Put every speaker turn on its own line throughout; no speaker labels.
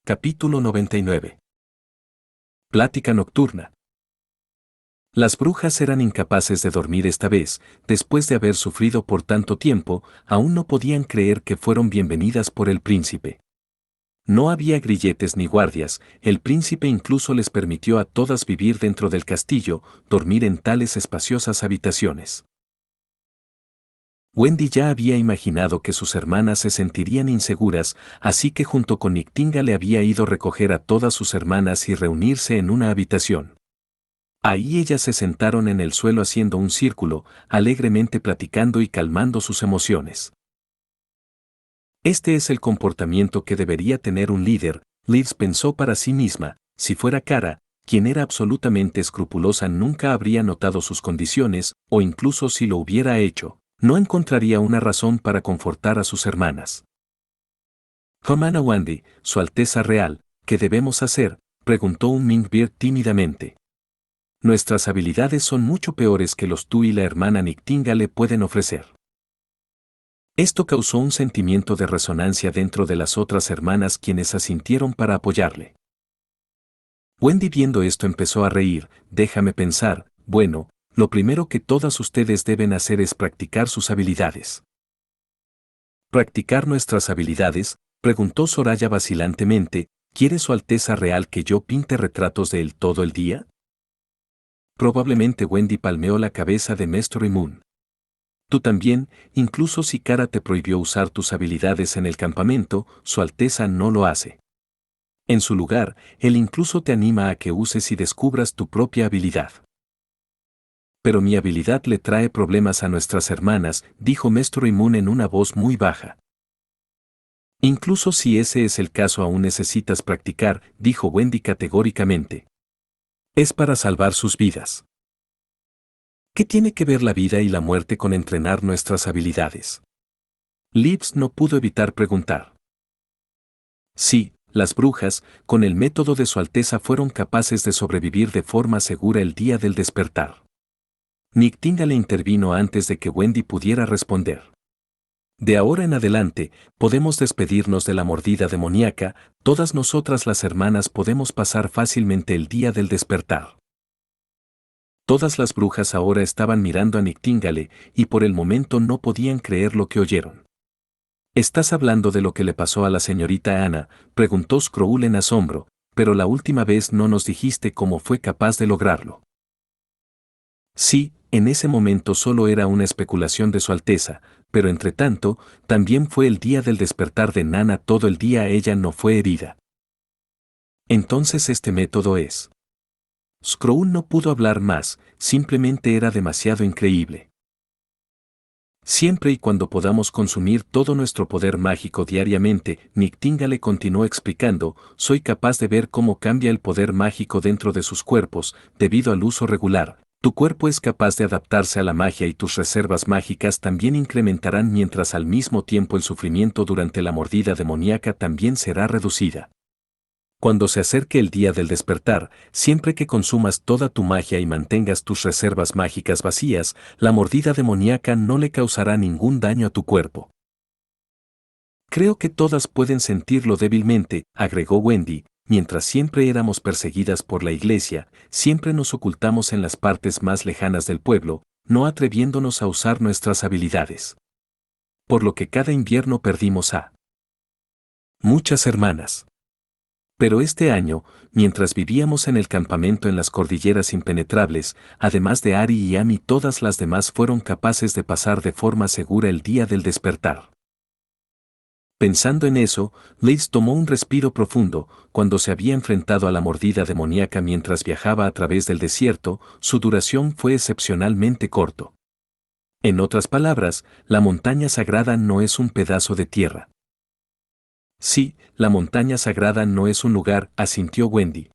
Capítulo 99. Plática nocturna. Las brujas eran incapaces de dormir esta vez, después de haber sufrido por tanto tiempo, aún no podían creer que fueron bienvenidas por el príncipe. No había grilletes ni guardias, el príncipe incluso les permitió a todas vivir dentro del castillo, dormir en tales espaciosas habitaciones. Wendy ya había imaginado que sus hermanas se sentirían inseguras, así que junto con Niktinga había ido a recoger a todas sus hermanas y reunirse en una habitación. Ahí ellas se sentaron en el suelo haciendo un círculo, alegremente platicando y calmando sus emociones. Este es el comportamiento que debería tener un líder, Liz pensó para sí misma. Si fuera Kara, quien era absolutamente escrupulosa, nunca habría notado sus condiciones, o incluso si lo hubiera hecho, no encontraría una razón para confortar a sus hermanas. Hermana Wendy, Su Alteza Real, ¿qué debemos hacer?, preguntó un Minkbeard tímidamente. Nuestras habilidades son mucho peores que los tú y la hermana Niktinga le pueden ofrecer. Esto causó un sentimiento de resonancia dentro de las otras hermanas, quienes asintieron para apoyarle. Wendy, viendo esto, empezó a reír. Déjame pensar, bueno, lo primero que todas ustedes deben hacer es practicar sus habilidades. ¿Practicar nuestras habilidades?, preguntó Soraya vacilantemente. ¿Quiere Su Alteza Real que yo pinte retratos de él todo el día? Probablemente. Wendy palmeó la cabeza de Mystery Moon. Tú también, incluso si Kara te prohibió usar tus habilidades en el campamento, Su Alteza no lo hace. En su lugar, él incluso te anima a que uses y descubras tu propia habilidad. Pero mi habilidad le trae problemas a nuestras hermanas, dijo Mystery Moon en una voz muy baja. Incluso si ese es el caso, aún necesitas practicar, dijo Wendy categóricamente. Es para salvar sus vidas. ¿Qué tiene que ver la vida y la muerte con entrenar nuestras habilidades? Liz no pudo evitar preguntar. Sí, las brujas, con el método de Su Alteza, fueron capaces de sobrevivir de forma segura el día del despertar. Niktinga le intervino antes de que Wendy pudiera responder. De ahora en adelante, podemos despedirnos de la mordida demoníaca. Todas nosotras las hermanas podemos pasar fácilmente el día del despertar. Todas las brujas ahora estaban mirando a Niktingale y por el momento no podían creer lo que oyeron. ¿Estás hablando de lo que le pasó a la señorita Anna?, preguntó Skrull en asombro, pero la última vez no nos dijiste cómo fue capaz de lograrlo. Sí, en ese momento solo era una especulación de Su Alteza, pero entre tanto, también fue el día del despertar de Nana. Todo el día ella no fue herida. Entonces este método es... Skrull no pudo hablar más, simplemente era demasiado increíble. Siempre y cuando podamos consumir todo nuestro poder mágico diariamente, Niktinga le continuó explicando, soy capaz de ver cómo cambia el poder mágico dentro de sus cuerpos, debido al uso regular. Tu cuerpo es capaz de adaptarse a la magia y tus reservas mágicas también incrementarán, mientras al mismo tiempo el sufrimiento durante la mordida demoníaca también será reducida. Cuando se acerque el día del despertar, siempre que consumas toda tu magia y mantengas tus reservas mágicas vacías, la mordida demoníaca no le causará ningún daño a tu cuerpo. Creo que todas pueden sentirlo débilmente, agregó Wendy. Mientras siempre éramos perseguidas por la iglesia, siempre nos ocultamos en las partes más lejanas del pueblo, no atreviéndonos a usar nuestras habilidades. Por lo que cada invierno perdimos a muchas hermanas. Pero este año, mientras vivíamos en el campamento en las cordilleras impenetrables, además de Ari y Amy, todas las demás fueron capaces de pasar de forma segura el día del despertar. Pensando en eso, Liz tomó un respiro profundo. Cuando se había enfrentado a la mordida demoníaca mientras viajaba a través del desierto, su duración fue excepcionalmente corto. En otras palabras, la montaña sagrada no es un pedazo de tierra. Sí, la montaña sagrada no es un lugar, asintió Wendy.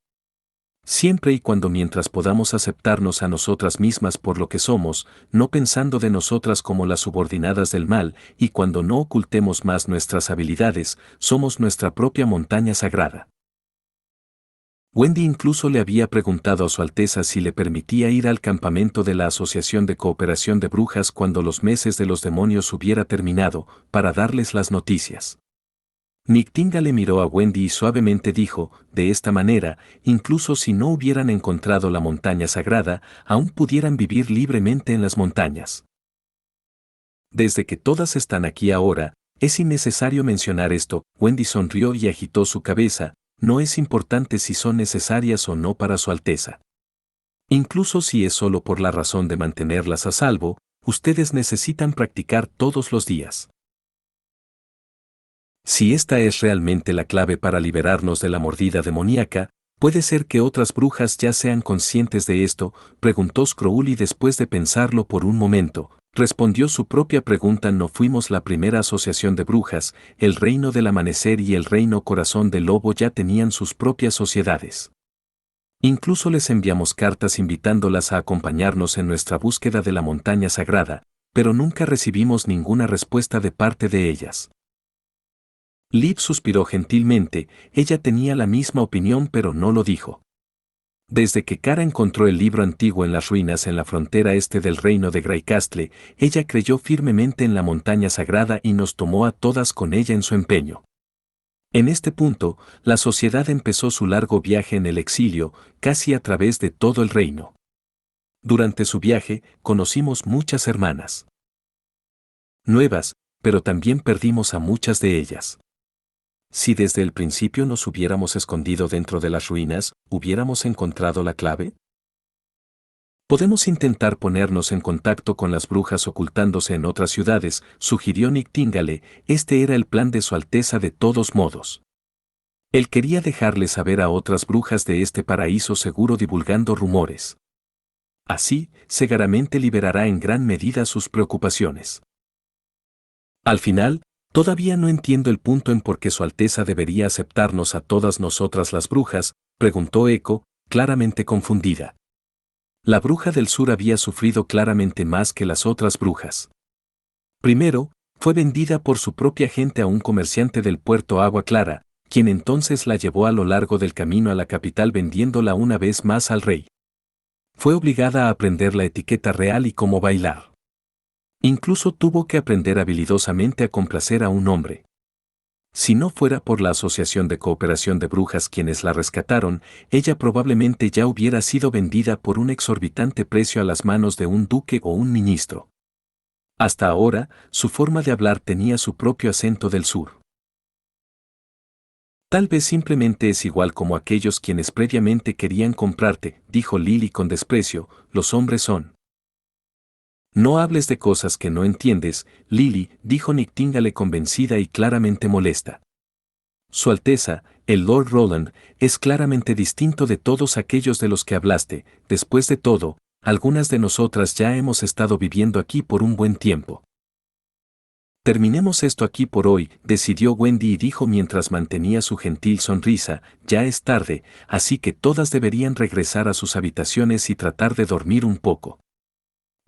Siempre y cuando mientras podamos aceptarnos a nosotras mismas por lo que somos, no pensando de nosotras como las subordinadas del mal, y cuando no ocultemos más nuestras habilidades, somos nuestra propia montaña sagrada. Wendy incluso le había preguntado a Su Alteza si le permitía ir al campamento de la Asociación de Cooperación de Brujas cuando los meses de los demonios hubiera terminado, para darles las noticias. Nictinga le miró a Wendy y suavemente dijo, de esta manera, incluso si no hubieran encontrado la montaña sagrada, aún pudieran vivir libremente en las montañas. Desde que todas están aquí ahora, es innecesario mencionar esto. Wendy sonrió y agitó su cabeza, no es importante si son necesarias o no para Su Alteza. Incluso si es solo por la razón de mantenerlas a salvo, ustedes necesitan practicar todos los días. Si esta es realmente la clave para liberarnos de la mordida demoníaca, ¿puede ser que otras brujas ya sean conscientes de esto?, preguntó Skrull y después de pensarlo por un momento, respondió su propia pregunta. No fuimos la primera asociación de brujas, el Reino del Amanecer y el Reino Corazón del Lobo ya tenían sus propias sociedades. Incluso les enviamos cartas invitándolas a acompañarnos en nuestra búsqueda de la montaña sagrada, pero nunca recibimos ninguna respuesta de parte de ellas. Liv suspiró gentilmente, ella tenía la misma opinión pero no lo dijo. Desde que Kara encontró el libro antiguo en las ruinas en la frontera este del reino de Greycastle, ella creyó firmemente en la montaña sagrada y nos tomó a todas con ella en su empeño. En este punto, la sociedad empezó su largo viaje en el exilio, casi a través de todo el reino. Durante su viaje, conocimos muchas hermanas nuevas, pero también perdimos a muchas de ellas. Si desde el principio nos hubiéramos escondido dentro de las ruinas, ¿hubiéramos encontrado la clave? Podemos intentar ponernos en contacto con las brujas ocultándose en otras ciudades, sugirió Nictingale. Este era el plan de Su Alteza de todos modos. Él quería dejarle saber a otras brujas de este paraíso seguro divulgando rumores. Así, seguramente liberará en gran medida sus preocupaciones. Al final, todavía no entiendo el punto en por qué Su Alteza debería aceptarnos a todas nosotras las brujas, preguntó Echo, claramente confundida. La bruja del sur había sufrido claramente más que las otras brujas. Primero, fue vendida por su propia gente a un comerciante del puerto Agua Clara, quien entonces la llevó a lo largo del camino a la capital vendiéndola una vez más al rey. Fue obligada a aprender la etiqueta real y cómo bailar. Incluso tuvo que aprender habilidosamente a complacer a un hombre. Si no fuera por la Asociación de Cooperación de Brujas quienes la rescataron, ella probablemente ya hubiera sido vendida por un exorbitante precio a las manos de un duque o un ministro. Hasta ahora, su forma de hablar tenía su propio acento del sur. Tal vez simplemente es igual como aquellos quienes previamente querían comprarte, dijo Lily con desprecio, los hombres son. No hables de cosas que no entiendes, Lily, dijo Nictingale convencida y claramente molesta. Su Alteza, el Lord Roland, es claramente distinto de todos aquellos de los que hablaste. Después de todo, algunas de nosotras ya hemos estado viviendo aquí por un buen tiempo. Terminemos esto aquí por hoy, decidió Wendy y dijo mientras mantenía su gentil sonrisa, ya es tarde, así que todas deberían regresar a sus habitaciones y tratar de dormir un poco.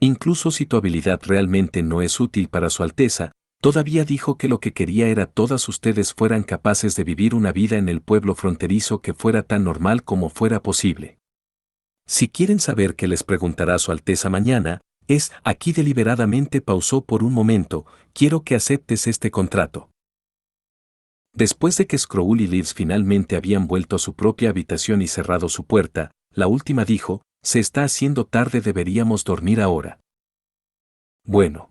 Incluso si tu habilidad realmente no es útil para Su Alteza, todavía dijo que lo que quería era todas ustedes fueran capaces de vivir una vida en el pueblo fronterizo que fuera tan normal como fuera posible. Si quieren saber qué les preguntará Su Alteza mañana, aquí deliberadamente pausó por un momento, quiero que aceptes este contrato. Después de que Skrull y Liz finalmente habían vuelto a su propia habitación y cerrado su puerta, la última dijo, se está haciendo tarde, deberíamos dormir ahora. Bueno.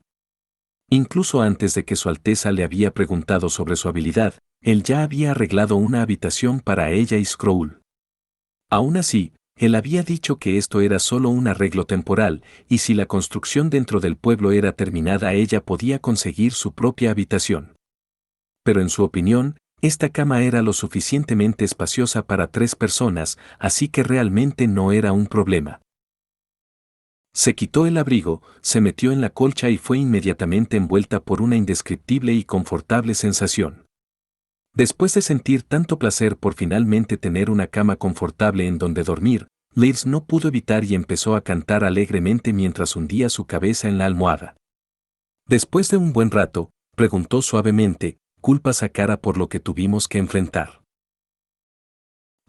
Incluso antes de que Su Alteza le había preguntado sobre su habilidad, él ya había arreglado una habitación para ella y Skrull. Aún así, él había dicho que esto era solo un arreglo temporal, y si la construcción dentro del pueblo era terminada ella podía conseguir su propia habitación. Pero en su opinión, esta cama era lo suficientemente espaciosa para 3 personas, así que realmente no era un problema. Se quitó el abrigo, se metió en la colcha y fue inmediatamente envuelta por una indescriptible y confortable sensación. Después de sentir tanto placer por finalmente tener una cama confortable en donde dormir, Liz no pudo evitar y empezó a cantar alegremente mientras hundía su cabeza en la almohada. Después de un buen rato, preguntó suavemente, ¿culpas a Kara por lo que tuvimos que enfrentar?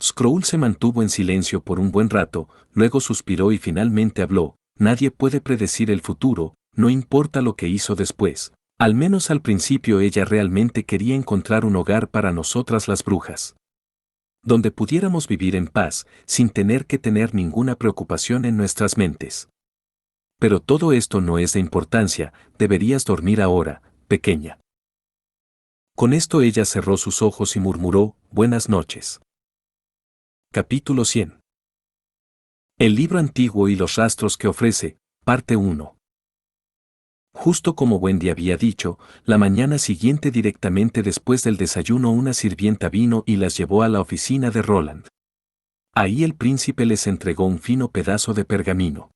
Skrull se mantuvo en silencio por un buen rato, luego suspiró y finalmente habló, nadie puede predecir el futuro, no importa lo que hizo después, Al menos al principio ella realmente quería encontrar un hogar para nosotras las brujas, donde pudiéramos vivir en paz, sin tener que tener ninguna preocupación en nuestras mentes. Pero todo esto no es de importancia, deberías dormir ahora, pequeña. Con esto ella cerró sus ojos y murmuró, buenas noches. Capítulo 100. El libro antiguo y los rastros que ofrece, parte 1. Justo como Wendy había dicho, la mañana siguiente directamente después del desayuno una sirvienta vino y las llevó a la oficina de Roland. Ahí el príncipe les entregó un fino pedazo de pergamino.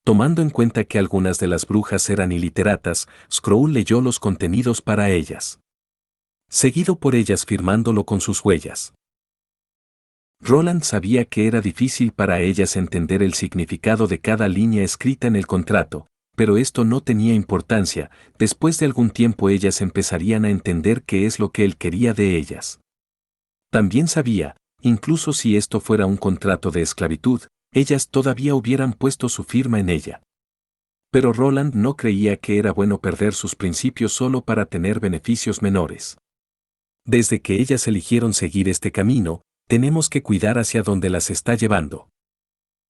Tomando en cuenta que algunas de las brujas eran iliteratas, Scroll leyó los contenidos para ellas, seguido por ellas firmándolo con sus huellas. Roland sabía que era difícil para ellas entender el significado de cada línea escrita en el contrato, pero esto no tenía importancia, después de algún tiempo ellas empezarían a entender qué es lo que él quería de ellas. También sabía, incluso si esto fuera un contrato de esclavitud, ellas todavía hubieran puesto su firma en ella. Pero Roland no creía que era bueno perder sus principios solo para tener beneficios menores. Desde que ellas eligieron seguir este camino, tenemos que cuidar hacia dónde las está llevando.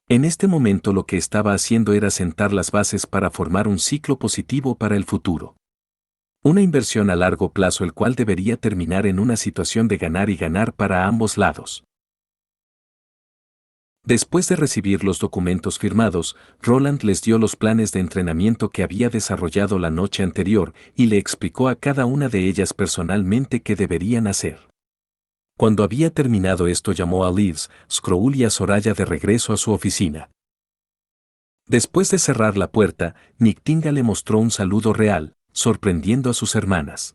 En este momento lo que estaba haciendo era sentar las bases para formar un ciclo positivo para el futuro. Una inversión a largo plazo el cual debería terminar en una situación de ganar y ganar para ambos lados. Después de recibir los documentos firmados, Roland les dio los planes de entrenamiento que había desarrollado la noche anterior y le explicó a cada una de ellas personalmente qué deberían hacer. Cuando había terminado esto llamó a Liz, Scroll y a Soraya de regreso a su oficina. Después de cerrar la puerta, Nictinga le mostró un saludo real, sorprendiendo a sus hermanas.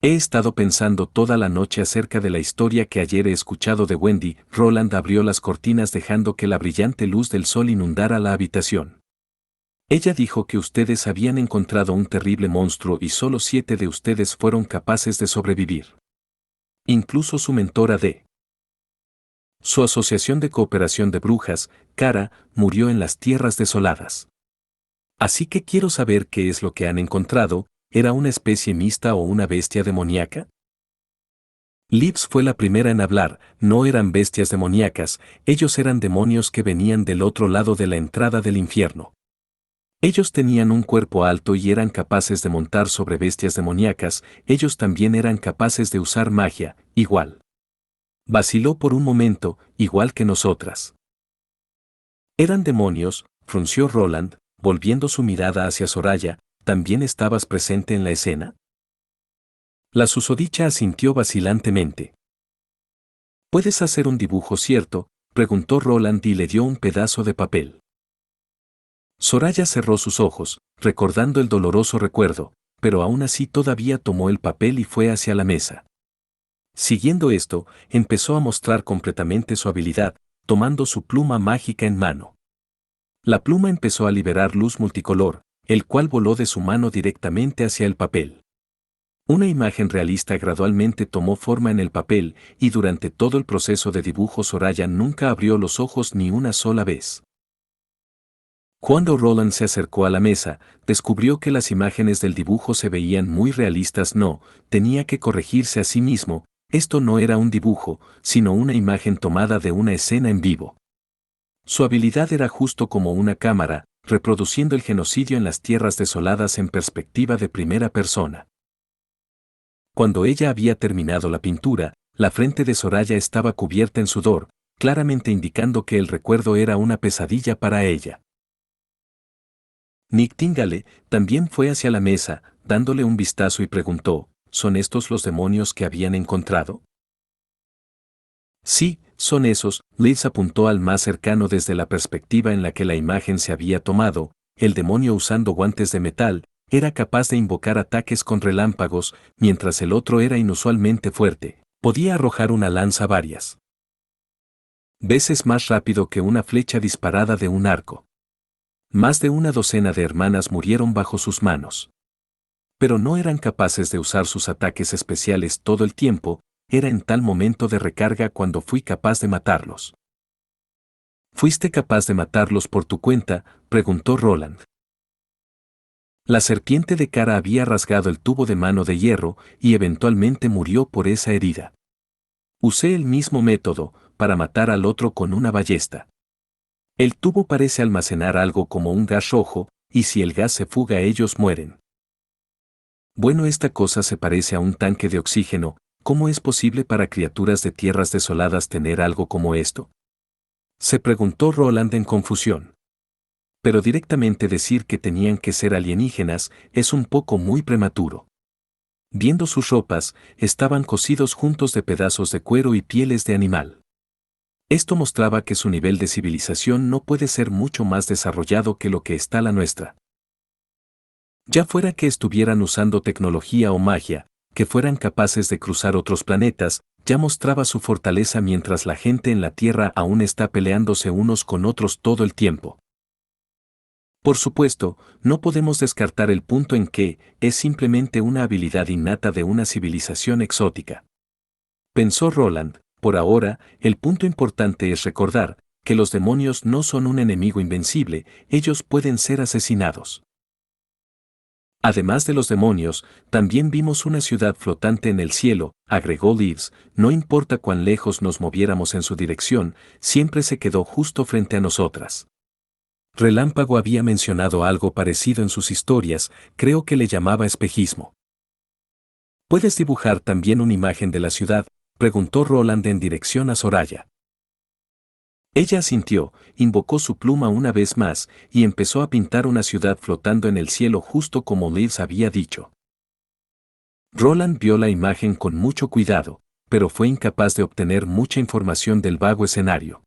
He estado pensando toda la noche acerca de la historia que ayer he escuchado de Wendy. Roland abrió las cortinas dejando que la brillante luz del sol inundara la habitación. Ella dijo que ustedes habían encontrado un terrible monstruo y solo 7 de ustedes fueron capaces de sobrevivir. Incluso su mentora de su asociación de cooperación de brujas, Cara, murió en las tierras desoladas. Así que quiero saber qué es lo que han encontrado. ¿Era una especie mixta o una bestia demoníaca? Lips fue la primera en hablar. No eran bestias demoníacas, ellos eran demonios que venían del otro lado de la entrada del infierno. Ellos tenían un cuerpo alto y eran capaces de montar sobre bestias demoníacas, ellos también eran capaces de usar magia, igual. Vaciló por un momento, igual que nosotras. Eran demonios, frunció Roland, volviendo su mirada hacia Soraya. ¿También estabas presente en la escena? La susodicha asintió vacilantemente. ¿Puedes hacer un dibujo cierto?, preguntó Roland y le dio un pedazo de papel. Soraya cerró sus ojos, recordando el doloroso recuerdo, pero aún así todavía tomó el papel y fue hacia la mesa. Siguiendo esto, empezó a mostrar completamente su habilidad, tomando su pluma mágica en mano. La pluma empezó a liberar luz multicolor, el cual voló de su mano directamente hacia el papel. Una imagen realista gradualmente tomó forma en el papel, y durante todo el proceso de dibujo Soraya nunca abrió los ojos ni una sola vez. Cuando Roland se acercó a la mesa, descubrió que las imágenes del dibujo se veían muy realistas. No, tenía que corregirse a sí mismo, esto no era un dibujo, sino una imagen tomada de una escena en vivo. Su habilidad era justo como una cámara, reproduciendo el genocidio en las tierras desoladas en perspectiva de primera persona. Cuando ella había terminado la pintura, la frente de Soraya estaba cubierta en sudor, claramente indicando que el recuerdo era una pesadilla para ella. Nictingale también fue hacia la mesa, dándole un vistazo y preguntó, ¿son estos los demonios que habían encontrado? Sí, son esos. Liz apuntó al más cercano desde la perspectiva en la que la imagen se había tomado. El demonio usando guantes de metal, era capaz de invocar ataques con relámpagos, mientras el otro era inusualmente fuerte. Podía arrojar una lanza varias veces más rápido que una flecha disparada de un arco. Más de una docena de hermanas murieron bajo sus manos. Pero no eran capaces de usar sus ataques especiales todo el tiempo. Era en tal momento de recarga cuando fui capaz de matarlos. ¿Fuiste capaz de matarlos por tu cuenta?, preguntó Roland. La serpiente de Kara había rasgado el tubo de mano de hierro y eventualmente murió por esa herida. Usé el mismo método para matar al otro con una ballesta. El tubo parece almacenar algo como un gas rojo, y si el gas se fuga ellos mueren. Bueno, esta cosa se parece a un tanque de oxígeno. ¿Cómo es posible para criaturas de tierras desoladas tener algo como esto? Se preguntó Roland en confusión. Pero directamente decir que tenían que ser alienígenas es un poco muy prematuro. Viendo sus ropas, estaban cosidos juntos de pedazos de cuero y pieles de animal. Esto mostraba que su nivel de civilización no puede ser mucho más desarrollado que lo que está la nuestra. Ya fuera que estuvieran usando tecnología o magia, que fueran capaces de cruzar otros planetas, ya mostraba su fortaleza mientras la gente en la Tierra aún está peleándose unos con otros todo el tiempo. Por supuesto, no podemos descartar el punto en que es simplemente una habilidad innata de una civilización exótica. Pensó Roland, por ahora, el punto importante es recordar que los demonios no son un enemigo invencible, ellos pueden ser asesinados. Además de los demonios, también vimos una ciudad flotante en el cielo, agregó Leaves, no importa cuán lejos nos moviéramos en su dirección, siempre se quedó justo frente a nosotras. Relámpago había mencionado algo parecido en sus historias, creo que le llamaba espejismo. ¿Puedes dibujar también una imagen de la ciudad?, preguntó Roland en dirección a Soraya. Ella asintió, invocó su pluma una vez más y empezó a pintar una ciudad flotando en el cielo justo como Leaves había dicho. Roland vio la imagen con mucho cuidado, pero fue incapaz de obtener mucha información del vago escenario.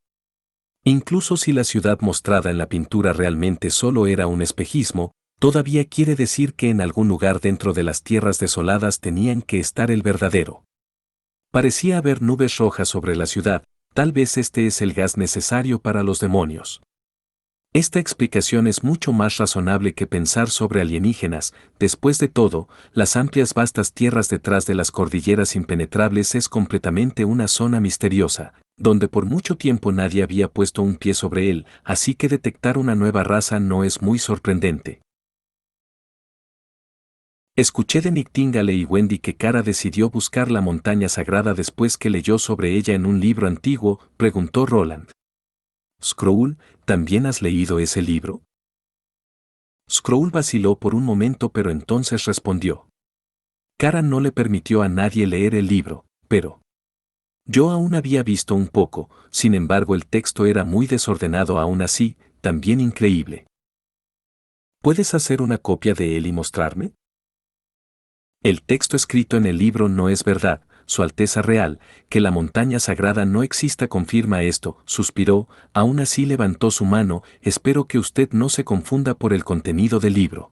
Incluso si la ciudad mostrada en la pintura realmente solo era un espejismo, todavía quiere decir que en algún lugar dentro de las tierras desoladas tenían que estar el verdadero. Parecía haber nubes rojas sobre la ciudad, tal vez este es el gas necesario para los demonios. Esta explicación es mucho más razonable que pensar sobre alienígenas. Después de todo, las amplias vastas tierras detrás de las cordilleras impenetrables es completamente una zona misteriosa, donde por mucho tiempo nadie había puesto un pie sobre él, así que detectar una nueva raza no es muy sorprendente. Escuché de Nictingale y Wendy que Kara decidió buscar la montaña sagrada después que leyó sobre ella en un libro antiguo, preguntó Roland. Skrull, ¿también has leído ese libro? Skrull vaciló por un momento pero entonces respondió. Kara no le permitió a nadie leer el libro, pero... Yo aún había visto un poco, sin embargo el texto era muy desordenado aún así, también increíble. ¿Puedes hacer una copia de él y mostrarme? El texto escrito en el libro no es verdad, Su Alteza Real, que la montaña sagrada no exista confirma esto, suspiró, aún así levantó su mano, espero que usted no se confunda por el contenido del libro.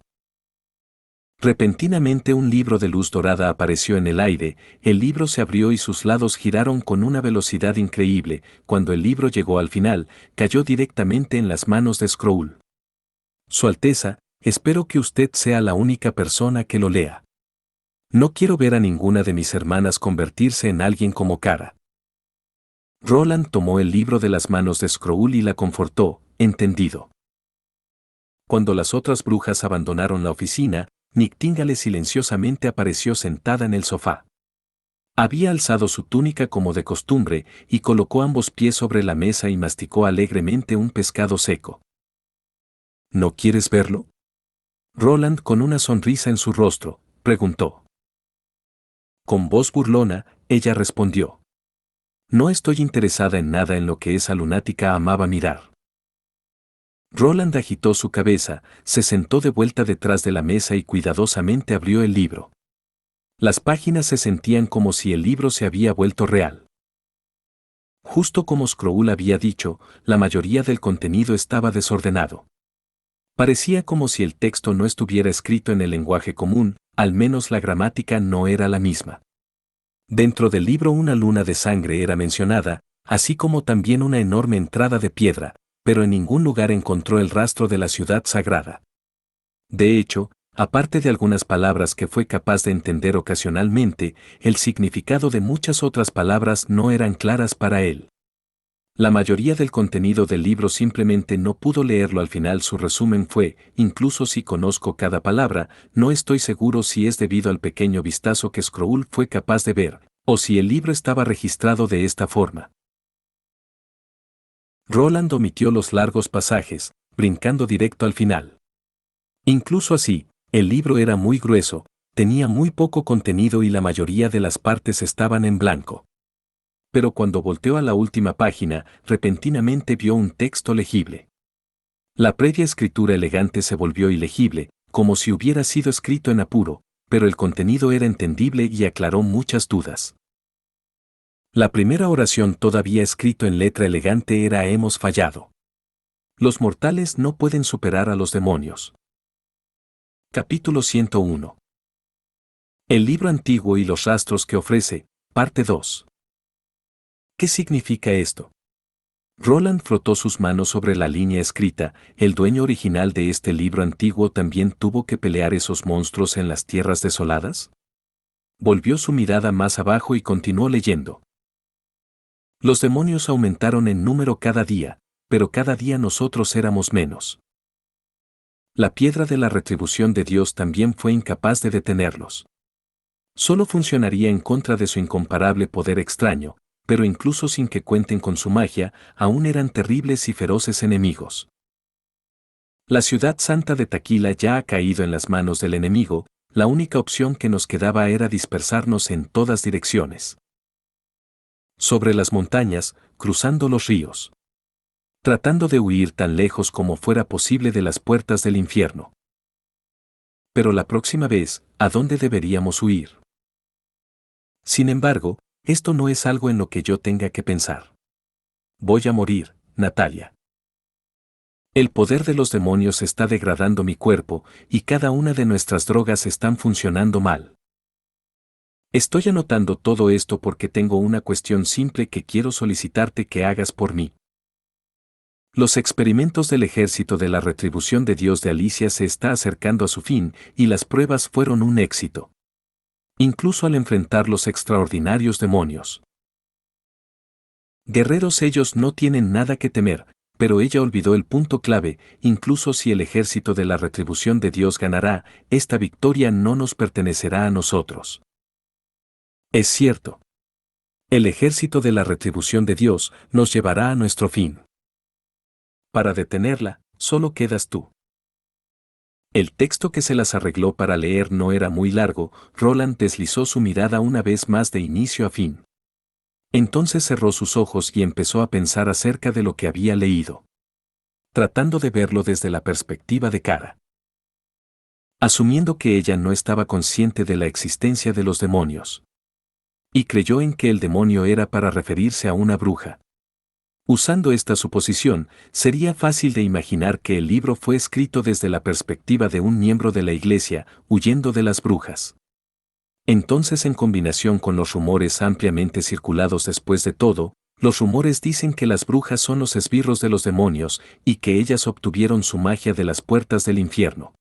Repentinamente un libro de luz dorada apareció en el aire, el libro se abrió y sus lados giraron con una velocidad increíble, cuando el libro llegó al final, cayó directamente en las manos de Skrull. Su Alteza, espero que usted sea la única persona que lo lea. No quiero ver a ninguna de mis hermanas convertirse en alguien como Kara. Roland tomó el libro de las manos de Skrull y la confortó, entendido. Cuando las otras brujas abandonaron la oficina, Nictingale silenciosamente apareció sentada en el sofá. Había alzado su túnica como de costumbre y colocó ambos pies sobre la mesa y masticó alegremente un pescado seco. ¿No quieres verlo? Roland, con una sonrisa en su rostro, preguntó. Con voz burlona, ella respondió. No estoy interesada en nada en lo que esa lunática amaba mirar. Roland agitó su cabeza, se sentó de vuelta detrás de la mesa y cuidadosamente abrió el libro. Las páginas se sentían como si el libro se había vuelto real. Justo como Skrull había dicho, la mayoría del contenido estaba desordenado. Parecía como si el texto no estuviera escrito en el lenguaje común, al menos la gramática no era la misma. Dentro del libro una luna de sangre era mencionada, así como también una enorme entrada de piedra, pero en ningún lugar encontró el rastro de la ciudad sagrada. De hecho, aparte de algunas palabras que fue capaz de entender ocasionalmente, el significado de muchas otras palabras no eran claras para él. La mayoría del contenido del libro simplemente no pudo leerlo. Al final su resumen fue, incluso si conozco cada palabra, no estoy seguro si es debido al pequeño vistazo que Scroll fue capaz de ver, o si el libro estaba registrado de esta forma. Roland omitió los largos pasajes, brincando directo al final. Incluso así, el libro era muy grueso, tenía muy poco contenido y la mayoría de las partes estaban en blanco. Pero cuando volteó a la última página, repentinamente vio un texto legible. La previa escritura elegante se volvió ilegible, como si hubiera sido escrito en apuro, pero el contenido era entendible y aclaró muchas dudas. La primera oración todavía escrito en letra elegante era: hemos fallado. Los mortales no pueden superar a los demonios. Capítulo 101. El libro antiguo y los rastros que ofrece, parte 2. ¿Qué significa esto? Roland frotó sus manos sobre la línea escrita. El dueño original de este libro antiguo también tuvo que pelear esos monstruos en las tierras desoladas. Volvió su mirada más abajo y continuó leyendo. Los demonios aumentaron en número cada día, pero cada día nosotros éramos menos. La piedra de la retribución de Dios también fue incapaz de detenerlos. Solo funcionaría en contra de su incomparable poder extraño, pero incluso sin que cuenten con su magia, aún eran terribles y feroces enemigos. La ciudad santa de Taquila ya ha caído en las manos del enemigo. La única opción que nos quedaba era dispersarnos en todas direcciones. Sobre las montañas, cruzando los ríos. Tratando de huir tan lejos como fuera posible de las puertas del infierno. Pero la próxima vez, ¿a dónde deberíamos huir? Sin embargo, esto no es algo en lo que yo tenga que pensar. Voy a morir, Natalia. El poder de los demonios está degradando mi cuerpo, y cada una de nuestras drogas están funcionando mal. Estoy anotando todo esto porque tengo una cuestión simple que quiero solicitarte que hagas por mí. Los experimentos del ejército de la retribución de Dios de Alicia se está acercando a su fin, y las pruebas fueron un éxito. Incluso al enfrentar los extraordinarios demonios. Guerreros, ellos no tienen nada que temer, pero ella olvidó el punto clave: incluso si el ejército de la retribución de Dios ganará, esta victoria no nos pertenecerá a nosotros. Es cierto. El ejército de la retribución de Dios nos llevará a nuestro fin. Para detenerla, solo quedas tú. El texto que se las arregló para leer no era muy largo. Roland deslizó su mirada una vez más de inicio a fin. Entonces cerró sus ojos y empezó a pensar acerca de lo que había leído. Tratando de verlo desde la perspectiva de Kara. Asumiendo que ella no estaba consciente de la existencia de los demonios. Y creyó en que el demonio era para referirse a una bruja. Usando esta suposición, sería fácil de imaginar que el libro fue escrito desde la perspectiva de un miembro de la iglesia, huyendo de las brujas. Entonces, en combinación con los rumores ampliamente circulados después de todo, los rumores dicen que las brujas son los esbirros de los demonios y que ellas obtuvieron su magia de las puertas del infierno.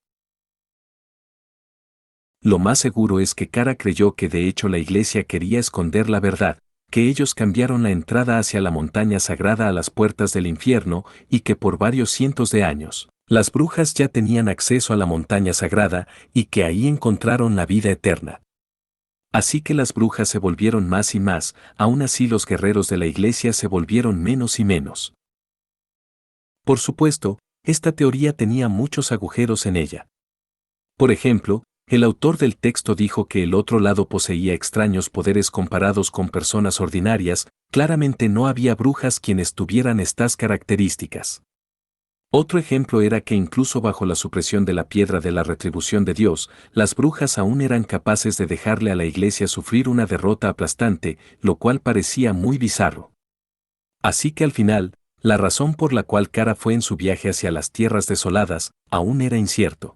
Lo más seguro es que Kara creyó que de hecho la iglesia quería esconder la verdad, que ellos cambiaron la entrada hacia la montaña sagrada a las puertas del infierno y que por varios cientos de años, las brujas ya tenían acceso a la montaña sagrada y que ahí encontraron la vida eterna. Así que las brujas se volvieron más y más, aún así los guerreros de la iglesia se volvieron menos y menos. Por supuesto, esta teoría tenía muchos agujeros en ella. Por ejemplo, el autor del texto dijo que el otro lado poseía extraños poderes comparados con personas ordinarias. Claramente no había brujas quienes tuvieran estas características. Otro ejemplo era que incluso bajo la supresión de la piedra de la retribución de Dios, las brujas aún eran capaces de dejarle a la iglesia sufrir una derrota aplastante, lo cual parecía muy bizarro. Así que al final, la razón por la cual Kara fue en su viaje hacia las tierras desoladas, aún era incierto.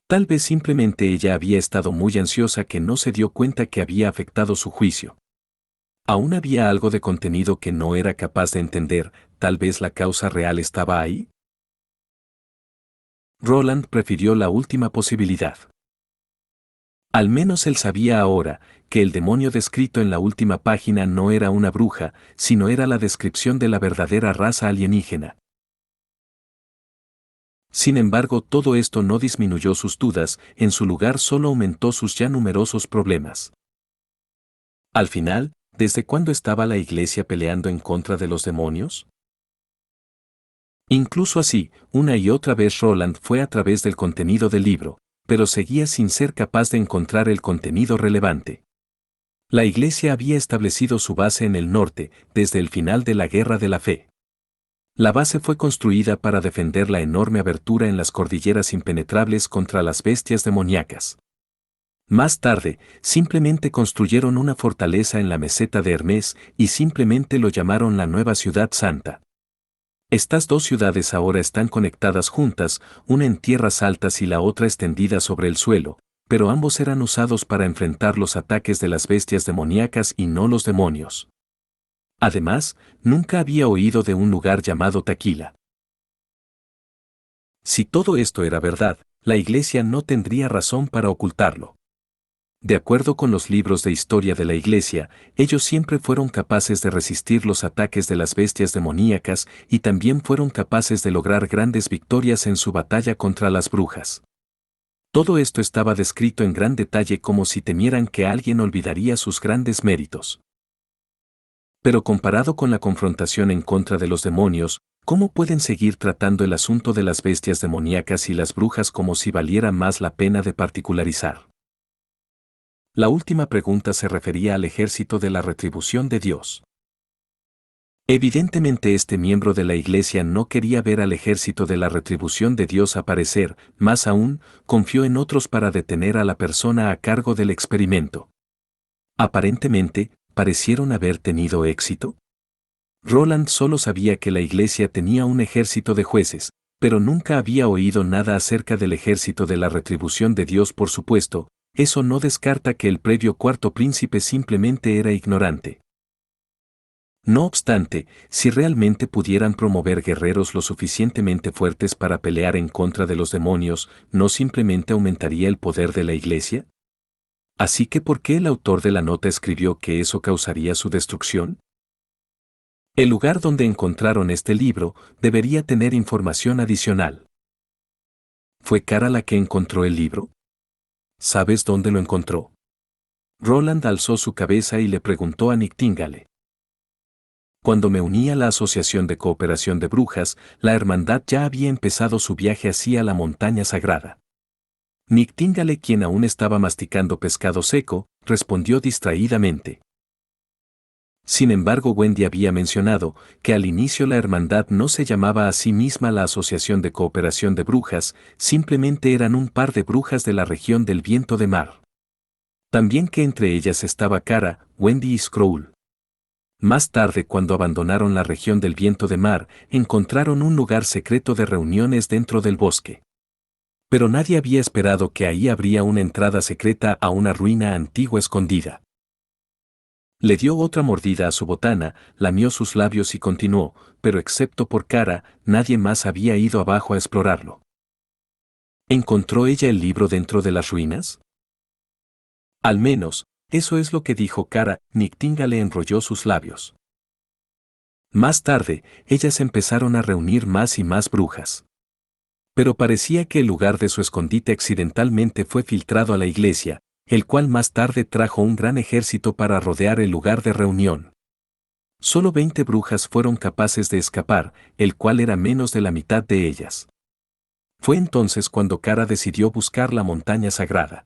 Tal vez simplemente ella había estado muy ansiosa que no se dio cuenta que había afectado su juicio. Aún había algo de contenido que no era capaz de entender. Tal vez la causa real estaba ahí. Roland prefirió la última posibilidad. Al menos él sabía ahora que el demonio descrito en la última página no era una bruja, sino era la descripción de la verdadera raza alienígena. Sin embargo, todo esto no disminuyó sus dudas, en su lugar solo aumentó sus ya numerosos problemas. Al final, ¿desde cuándo estaba la iglesia peleando en contra de los demonios? Incluso así, una y otra vez Roland fue a través del contenido del libro, pero seguía sin ser capaz de encontrar el contenido relevante. La iglesia había establecido su base en el norte, desde el final de la Guerra de la Fe. La base fue construida para defender la enorme abertura en las cordilleras impenetrables contra las bestias demoníacas. Más tarde, simplemente construyeron una fortaleza en la meseta de Hermes y simplemente lo llamaron la Nueva Ciudad Santa. Estas dos ciudades ahora están conectadas juntas, una en tierras altas y la otra extendida sobre el suelo, pero ambos eran usados para enfrentar los ataques de las bestias demoníacas y no los demonios. Además, nunca había oído de un lugar llamado Taquila. Si todo esto era verdad, la iglesia no tendría razón para ocultarlo. De acuerdo con los libros de historia de la iglesia, ellos siempre fueron capaces de resistir los ataques de las bestias demoníacas y también fueron capaces de lograr grandes victorias en su batalla contra las brujas. Todo esto estaba descrito en gran detalle como si temieran que alguien olvidaría sus grandes méritos. Pero comparado con la confrontación en contra de los demonios, ¿cómo pueden seguir tratando el asunto de las bestias demoníacas y las brujas como si valiera más la pena de particularizar? La última pregunta se refería al ejército de la retribución de Dios. Evidentemente este miembro de la iglesia no quería ver al ejército de la retribución de Dios aparecer, más aún, confió en otros para detener a la persona a cargo del experimento. Aparentemente, ¿parecieron haber tenido éxito? Roland solo sabía que la iglesia tenía un ejército de jueces, pero nunca había oído nada acerca del ejército de la retribución de Dios. Por supuesto, eso no descarta que el previo cuarto príncipe simplemente era ignorante. No obstante, si realmente pudieran promover guerreros lo suficientemente fuertes para pelear en contra de los demonios, ¿no simplemente aumentaría el poder de la iglesia? Así que ¿por qué el autor de la nota escribió que eso causaría su destrucción? El lugar donde encontraron este libro debería tener información adicional. ¿Fue Cara la que encontró el libro? ¿Sabes dónde lo encontró? Roland alzó su cabeza y le preguntó a Nightingale. Cuando me uní a la Asociación de Cooperación de Brujas, la hermandad ya había empezado su viaje hacia la montaña sagrada. Nightingale, quien aún estaba masticando pescado seco, respondió distraídamente. Sin embargo, Wendy había mencionado que al inicio la hermandad no se llamaba a sí misma la Asociación de Cooperación de Brujas, simplemente eran un par de brujas de la región del Viento de Mar. También que entre ellas estaba Cara, Wendy y Skrull. Más tarde, cuando abandonaron la región del Viento de Mar, encontraron un lugar secreto de reuniones dentro del bosque. Pero nadie había esperado que ahí habría una entrada secreta a una ruina antigua escondida. Le dio otra mordida a su botana, lamió sus labios y continuó, pero excepto por Cara, nadie más había ido abajo a explorarlo. ¿Encontró ella el libro dentro de las ruinas? Al menos, eso es lo que dijo Cara. Nightingale enrolló sus labios. Más tarde, ellas empezaron a reunir más y más brujas. Pero parecía que el lugar de su escondite accidentalmente fue filtrado a la iglesia, el cual más tarde trajo un gran ejército para rodear el lugar de reunión. Solo 20 brujas fueron capaces de escapar, el cual era menos de la mitad de ellas. Fue entonces cuando Cara decidió buscar la montaña sagrada.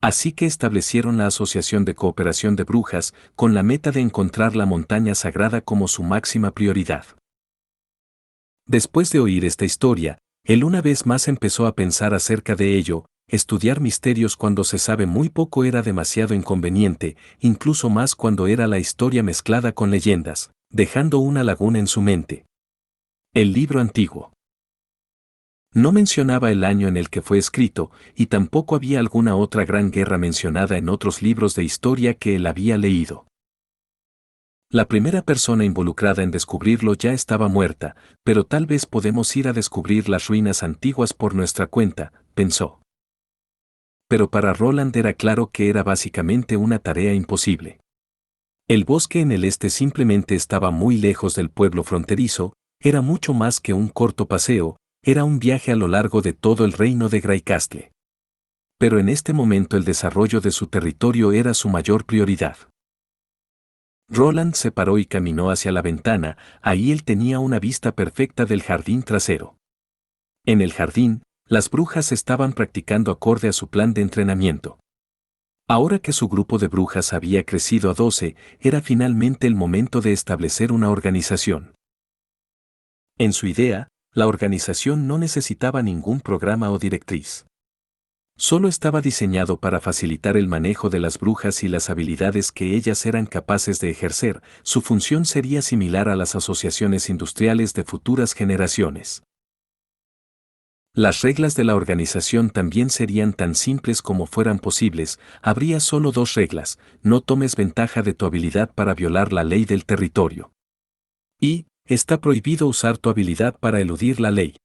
Así que establecieron la Asociación de Cooperación de Brujas, con la meta de encontrar la montaña sagrada como su máxima prioridad. Después de oír esta historia, él una vez más empezó a pensar acerca de ello. Estudiar misterios cuando se sabe muy poco era demasiado inconveniente, incluso más cuando era la historia mezclada con leyendas, dejando una laguna en su mente. El libro antiguo. No mencionaba el año en el que fue escrito, y tampoco había alguna otra gran guerra mencionada en otros libros de historia que él había leído. La primera persona involucrada en descubrirlo ya estaba muerta, pero tal vez podemos ir a descubrir las ruinas antiguas por nuestra cuenta, pensó. pero para Roland era claro que era básicamente una tarea imposible. El bosque en el este simplemente estaba muy lejos del pueblo fronterizo, era mucho más que un corto paseo, era un viaje a lo largo de todo el reino de Greycastle. Pero en este momento el desarrollo de su territorio era su mayor prioridad. Roland se paró y caminó hacia la ventana, ahí él tenía una vista perfecta del jardín trasero. En el jardín, las brujas estaban practicando acorde a su plan de entrenamiento. Ahora que su grupo de brujas había crecido a 12, era finalmente el momento de establecer una organización. En su idea, la organización no necesitaba ningún programa o directriz. Solo estaba diseñado para facilitar el manejo de las brujas y las habilidades que ellas eran capaces de ejercer. Su función sería similar a las asociaciones industriales de futuras generaciones. Las reglas de la organización también serían tan simples como fueran posibles. Habría solo 2 reglas: no tomes ventaja de tu habilidad para violar la ley del territorio. Y, está prohibido usar tu habilidad para eludir la ley.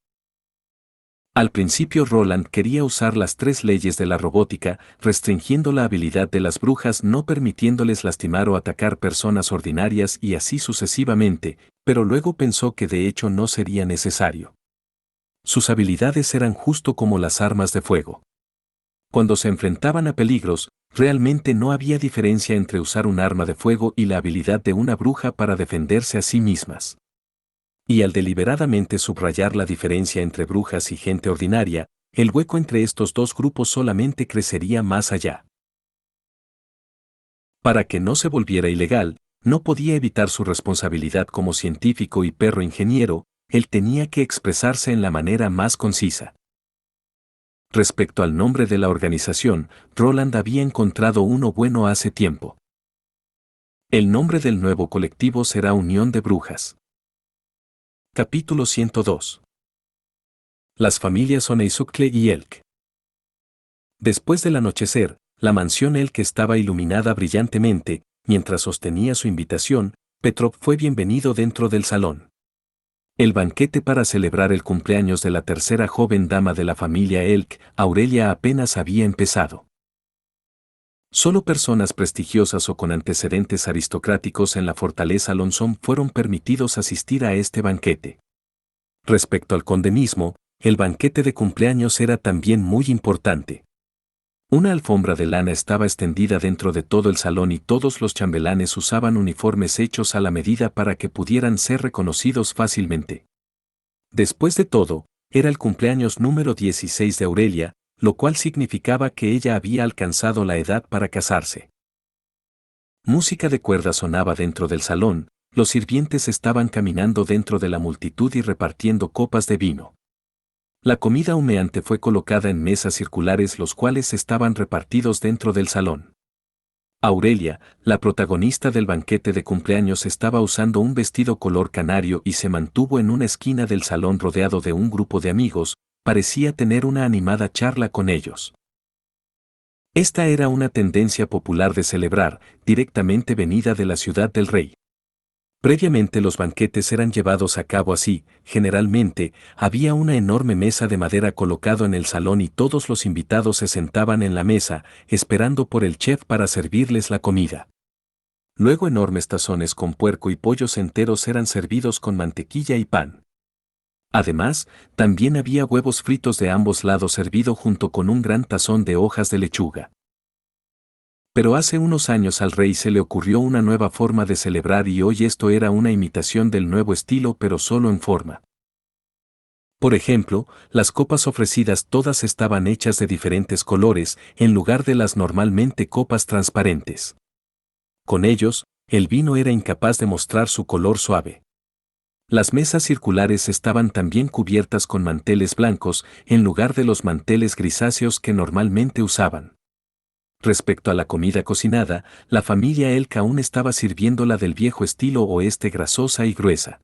Al principio Roland quería usar las 3 leyes de la robótica, restringiendo la habilidad de las brujas, no permitiéndoles lastimar o atacar personas ordinarias y así sucesivamente, pero luego pensó que de hecho no sería necesario. Sus habilidades eran justo como las armas de fuego. Cuando se enfrentaban a peligros, realmente no había diferencia entre usar un arma de fuego y la habilidad de una bruja para defenderse a sí mismas. Y al deliberadamente subrayar la diferencia entre brujas y gente ordinaria, el hueco entre estos 2 grupos solamente crecería más allá. Para que no se volviera ilegal, no podía evitar su responsabilidad como científico y perro ingeniero, él tenía que expresarse en la manera más concisa. Respecto al nombre de la organización, Roland había encontrado uno bueno hace tiempo. El nombre del nuevo colectivo será Unión de Brujas. Capítulo 102. Las familias Honeysuckle y Elk. Después del anochecer, la mansión Elk estaba iluminada brillantemente. Mientras sostenía su invitación, Petrov fue bienvenido dentro del salón. El banquete para celebrar el cumpleaños de la tercera joven dama de la familia Elk, Aurelia, apenas había empezado. Solo personas prestigiosas o con antecedentes aristocráticos en la fortaleza Lonson fueron permitidos asistir a este banquete. Respecto al conde mismo, el banquete de cumpleaños era también muy importante. Una alfombra de lana estaba extendida dentro de todo el salón y todos los chambelanes usaban uniformes hechos a la medida para que pudieran ser reconocidos fácilmente. Después de todo, era el cumpleaños número 16 de Aurelia, lo cual significaba que ella había alcanzado la edad para casarse. Música de cuerda sonaba dentro del salón, los sirvientes estaban caminando dentro de la multitud y repartiendo copas de vino. La comida humeante fue colocada en mesas circulares, los cuales estaban repartidos dentro del salón. Aurelia, la protagonista del banquete de cumpleaños, estaba usando un vestido color canario y se mantuvo en una esquina del salón rodeado de un grupo de amigos. Parecía tener una animada charla con ellos. Esta era una tendencia popular de celebrar, directamente venida de la ciudad del rey. Previamente los banquetes eran llevados a cabo así. Generalmente, había una enorme mesa de madera colocado en el salón y todos los invitados se sentaban en la mesa, esperando por el chef para servirles la comida. Luego enormes tazones con puerco y pollos enteros eran servidos con mantequilla y pan. Además, también había huevos fritos de ambos lados servido junto con un gran tazón de hojas de lechuga. Pero hace unos años al rey se le ocurrió una nueva forma de celebrar y hoy esto era una imitación del nuevo estilo, pero solo en forma. Por ejemplo, las copas ofrecidas todas estaban hechas de diferentes colores, en lugar de las normalmente copas transparentes. Con ellos, el vino era incapaz de mostrar su color suave. Las mesas circulares estaban también cubiertas con manteles blancos, en lugar de los manteles grisáceos que normalmente usaban. Respecto a la comida cocinada, la familia Elk aún estaba sirviéndola del viejo estilo oeste, grasosa y gruesa.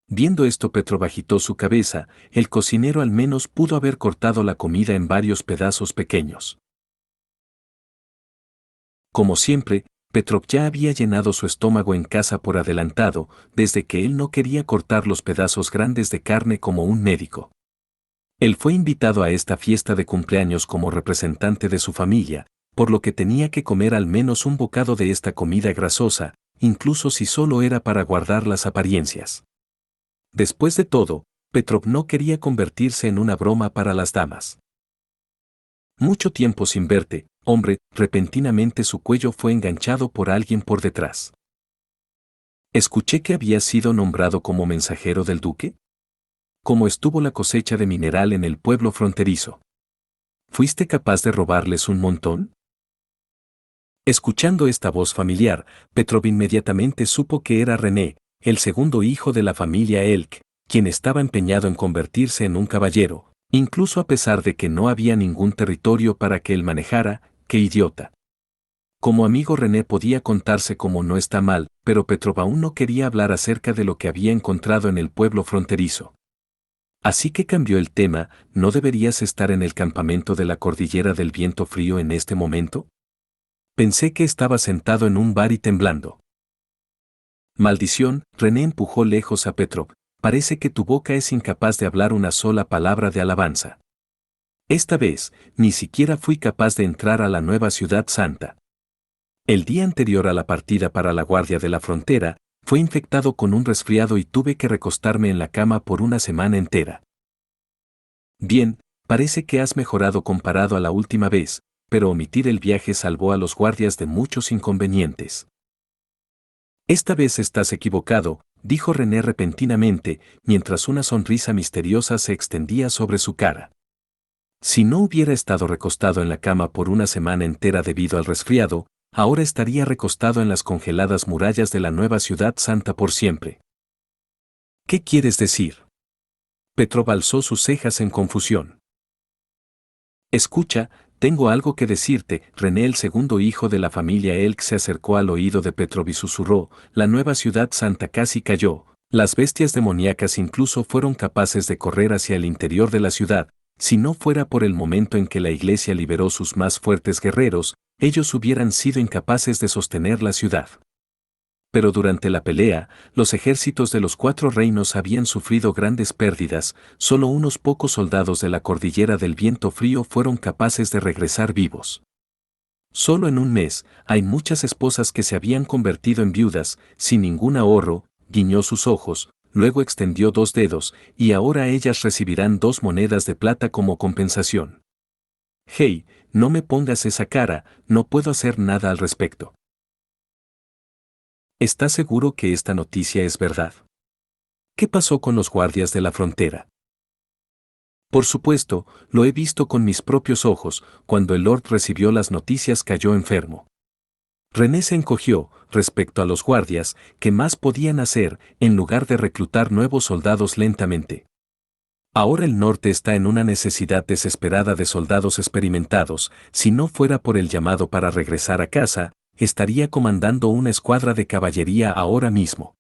Viendo esto, Petrov agitó su cabeza. El cocinero al menos pudo haber cortado la comida en varios pedazos pequeños. Como siempre, Petrov ya había llenado su estómago en casa por adelantado, desde que él no quería cortar los pedazos grandes de carne como un médico. Él fue invitado a esta fiesta de cumpleaños como representante de su familia, por lo que tenía que comer al menos un bocado de esta comida grasosa, incluso si solo era para guardar las apariencias. Después de todo, Petrov no quería convertirse en una broma para las damas. Mucho tiempo sin verte, hombre, repentinamente su cuello fue enganchado por alguien por detrás. Escuché que habías sido nombrado como mensajero del duque. ¿Cómo estuvo la cosecha de mineral en el pueblo fronterizo? ¿Fuiste capaz de robarles un montón? Escuchando esta voz familiar, Petrov inmediatamente supo que era René, el segundo hijo de la familia Elk, quien estaba empeñado en convertirse en un caballero, incluso a pesar de que no había ningún territorio para que él manejara. ¡Qué idiota! Como amigo René podía contarse como no está mal, pero Petrov aún no quería hablar acerca de lo que había encontrado en el pueblo fronterizo. Así que cambió el tema. ¿No deberías estar en el campamento de la cordillera del viento frío en este momento? Pensé que estaba sentado en un bar y temblando. Maldición, René empujó lejos a Petrov. Parece que tu boca es incapaz de hablar una sola palabra de alabanza. Esta vez, ni siquiera fui capaz de entrar a la nueva ciudad santa. El día anterior a la partida para la guardia de la frontera, fue infectado con un resfriado y tuve que recostarme en la cama por una semana entera. Bien, parece que has mejorado comparado a la última vez, pero omitir el viaje salvó a los guardias de muchos inconvenientes. Esta vez estás equivocado, dijo René repentinamente, mientras una sonrisa misteriosa se extendía sobre su cara. Si no hubiera estado recostado en la cama por una semana entera debido al resfriado, ahora estaría recostado en las congeladas murallas de la nueva ciudad santa por siempre. ¿Qué quieres decir? Petrov alzó sus cejas en confusión. Escucha, tengo algo que decirte. René, el segundo hijo de la familia Elk, se acercó al oído de Petrov y susurró: la nueva ciudad santa casi cayó. Las bestias demoníacas incluso fueron capaces de correr hacia el interior de la ciudad. Si no fuera por el momento en que la iglesia liberó sus más fuertes guerreros, ellos hubieran sido incapaces de sostener la ciudad. Pero durante la pelea, los ejércitos de los cuatro reinos habían sufrido grandes pérdidas. Solo unos pocos soldados de la cordillera del viento frío fueron capaces de regresar vivos. Solo en un mes, hay muchas esposas que se habían convertido en viudas, sin ningún ahorro. Guiñó sus ojos, luego extendió dos dedos, y ahora ellas recibirán 2 monedas de plata como compensación. Hey, no me pongas esa cara, no puedo hacer nada al respecto. ¿Estás seguro que esta noticia es verdad? ¿Qué pasó con los guardias de la frontera? Por supuesto, lo he visto con mis propios ojos. Cuando el Lord recibió las noticias cayó enfermo. René se encogió. Respecto a los guardias, ¿qué más podían hacer en lugar de reclutar nuevos soldados lentamente? Ahora el norte está en una necesidad desesperada de soldados experimentados. Si no fuera por el llamado para regresar a casa, estaría comandando una escuadra de caballería ahora mismo.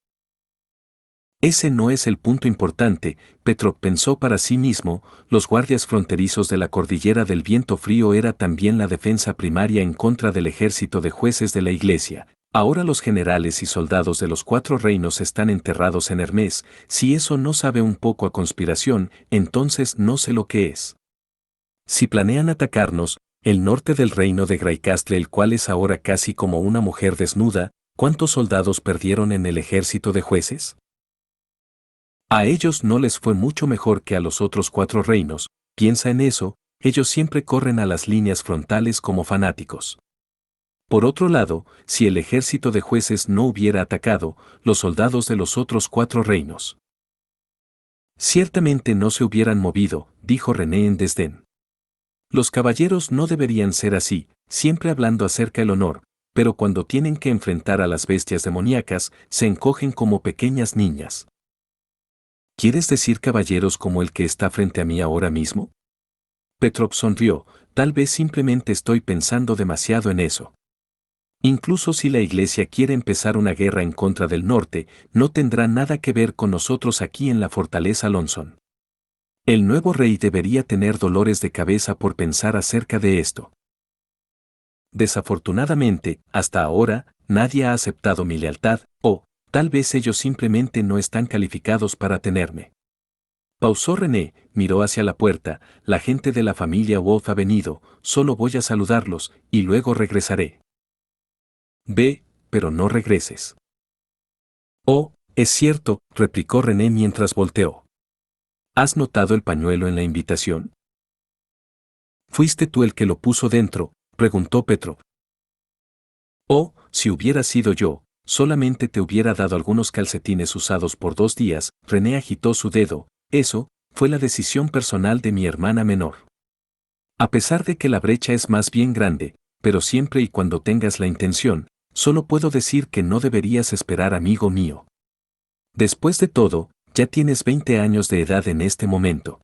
Ese no es el punto importante, Petrov pensó para sí mismo. Los guardias fronterizos de la cordillera del viento frío era también la defensa primaria en contra del ejército de jueces de la iglesia. Ahora los generales y soldados de los 4 reinos están enterrados en Hermes. Si eso no sabe un poco a conspiración, entonces no sé lo que es. Si planean atacarnos, el norte del reino de Graicastle, el cual es ahora casi como una mujer desnuda, ¿cuántos soldados perdieron en el ejército de jueces? A ellos no les fue mucho mejor que a los otros 4 reinos. Piensa en eso, ellos siempre corren a las líneas frontales como fanáticos. Por otro lado, si el ejército de jueces no hubiera atacado, los soldados de los otros 4 reinos ciertamente no se hubieran movido, dijo René en desdén. Los caballeros no deberían ser así, siempre hablando acerca del honor, pero cuando tienen que enfrentar a las bestias demoníacas, se encogen como pequeñas niñas. ¿Quieres decir caballeros como el que está frente a mí ahora mismo? Petrov sonrió. Tal vez simplemente estoy pensando demasiado en eso. Incluso si la iglesia quiere empezar una guerra en contra del norte, no tendrá nada que ver con nosotros aquí en la fortaleza Lonson. El nuevo rey debería tener dolores de cabeza por pensar acerca de esto. Desafortunadamente, hasta ahora, nadie ha aceptado mi lealtad, o tal vez ellos simplemente no están calificados para tenerme. Pausó René, miró hacia la puerta, la gente de la familia Wolf ha venido, solo voy a saludarlos, y luego regresaré. Ve, pero no regreses. Oh, es cierto, replicó René mientras volteó. ¿Has notado el pañuelo en la invitación? ¿Fuiste tú el que lo puso dentro?, preguntó Petrov. Oh, si hubiera sido yo, solamente te hubiera dado algunos calcetines usados por 2 días, René agitó su dedo, eso, fue la decisión personal de mi hermana menor. A pesar de que la brecha es más bien grande, pero siempre y cuando tengas la intención, solo puedo decir que no deberías esperar, amigo mío. Después de todo, ya tienes 20 años de edad en este momento.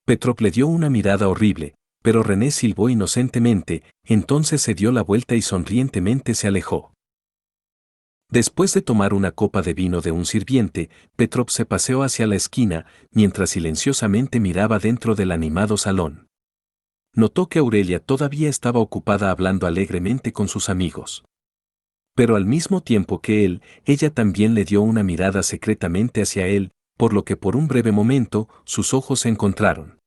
Petrov le dio una mirada horrible, pero René silbó inocentemente, entonces se dio la vuelta y sonrientemente se alejó. Después de tomar una copa de vino de un sirviente, Petrov se paseó hacia la esquina, mientras silenciosamente miraba dentro del animado salón. Notó que Aurelia todavía estaba ocupada hablando alegremente con sus amigos. Pero al mismo tiempo que él, ella también le dio una mirada secretamente hacia él, por lo que por un breve momento sus ojos se encontraron.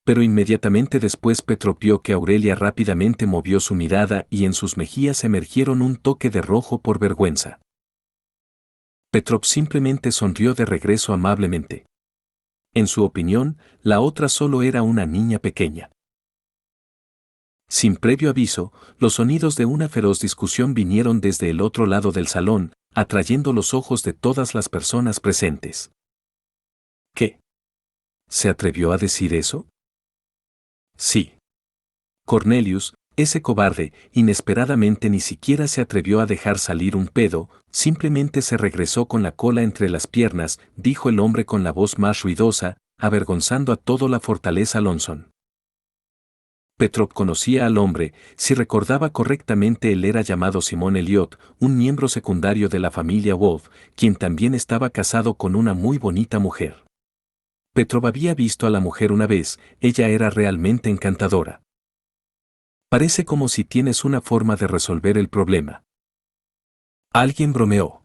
Pero inmediatamente después Petrov vio que Aurelia rápidamente movió su mirada y en sus mejillas emergieron un toque de rojo por vergüenza. Petrov simplemente sonrió de regreso amablemente. En su opinión, la otra solo era una niña pequeña. Sin previo aviso, los sonidos de una feroz discusión vinieron desde el otro lado del salón, atrayendo los ojos de todas las personas presentes. ¿Qué? ¿Se atrevió a decir eso? Sí. Cornelius, ese cobarde, inesperadamente ni siquiera se atrevió a dejar salir un pedo, simplemente se regresó con la cola entre las piernas, dijo el hombre con la voz más ruidosa, avergonzando a toda la fortaleza Lonson. Petrov conocía al hombre, si recordaba correctamente él era llamado Simón Elliot, un miembro secundario de la familia Wolf, quien también estaba casado con una muy bonita mujer. Petrov había visto a la mujer una vez, ella era realmente encantadora. Parece como si tienes una forma de resolver el problema. Alguien bromeó.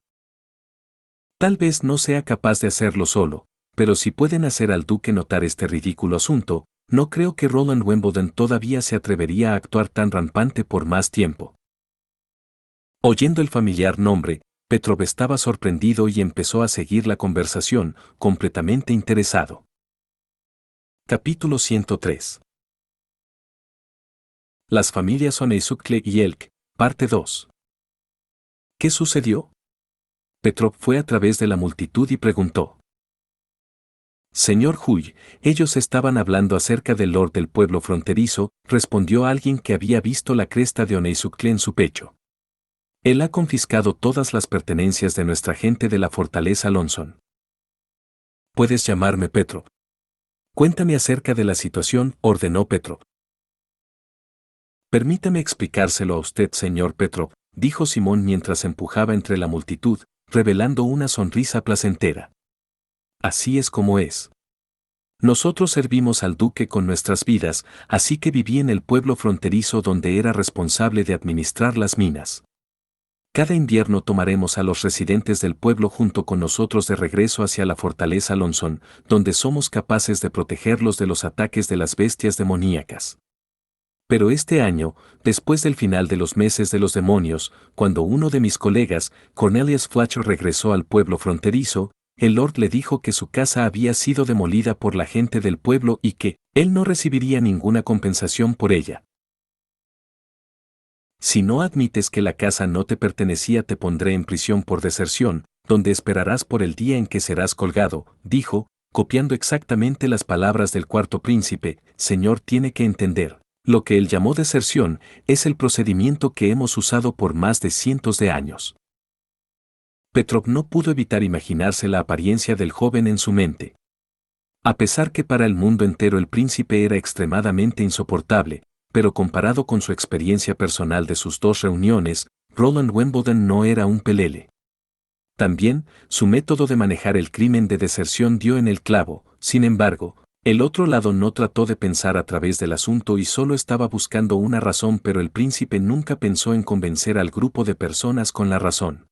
Tal vez no sea capaz de hacerlo solo, pero si pueden hacer al duque notar este ridículo asunto, no creo que Roland Wimbledon todavía se atrevería a actuar tan rampante por más tiempo. Oyendo el familiar nombre, Petrov estaba sorprendido y empezó a seguir la conversación, completamente interesado. Capítulo 103. Las familias Oneisukle y Elk, parte 2. ¿Qué sucedió? Petrov fue a través de la multitud y preguntó. Señor Huy, ellos estaban hablando acerca del lord del pueblo fronterizo, respondió alguien que había visto la cresta de Oneisukle en su pecho. Él ha confiscado todas las pertenencias de nuestra gente de la fortaleza Lonson. Puedes llamarme Petrov. Cuéntame acerca de la situación, ordenó Petrov. Permítame explicárselo a usted, señor Petrov, dijo Simón mientras empujaba entre la multitud, revelando una sonrisa placentera. Así es como es. Nosotros servimos al duque con nuestras vidas, así que viví en el pueblo fronterizo donde era responsable de administrar las minas. Cada invierno tomaremos a los residentes del pueblo junto con nosotros de regreso hacia la fortaleza Lonson, donde somos capaces de protegerlos de los ataques de las bestias demoníacas. Pero este año, después del final de los meses de los demonios, cuando uno de mis colegas, Cornelius Fletcher, regresó al pueblo fronterizo, el Lord le dijo que su casa había sido demolida por la gente del pueblo y que él no recibiría ninguna compensación por ella. Si no admites que la casa no te pertenecía, te pondré en prisión por deserción, donde esperarás por el día en que serás colgado, dijo, copiando exactamente las palabras del cuarto príncipe. Señor, tiene que entender. Lo que él llamó deserción es el procedimiento que hemos usado por más de cientos de años. Petrov no pudo evitar imaginarse la apariencia del joven en su mente. A pesar que para el mundo entero el príncipe era extremadamente insoportable, pero comparado con su experiencia personal de sus 2 reuniones, Roland Wimbledon no era un pelele. También, su método de manejar el crimen de deserción dio en el clavo. Sin embargo, el otro lado no trató de pensar a través del asunto y solo estaba buscando una razón, pero el príncipe nunca pensó en convencer al grupo de personas con la razón.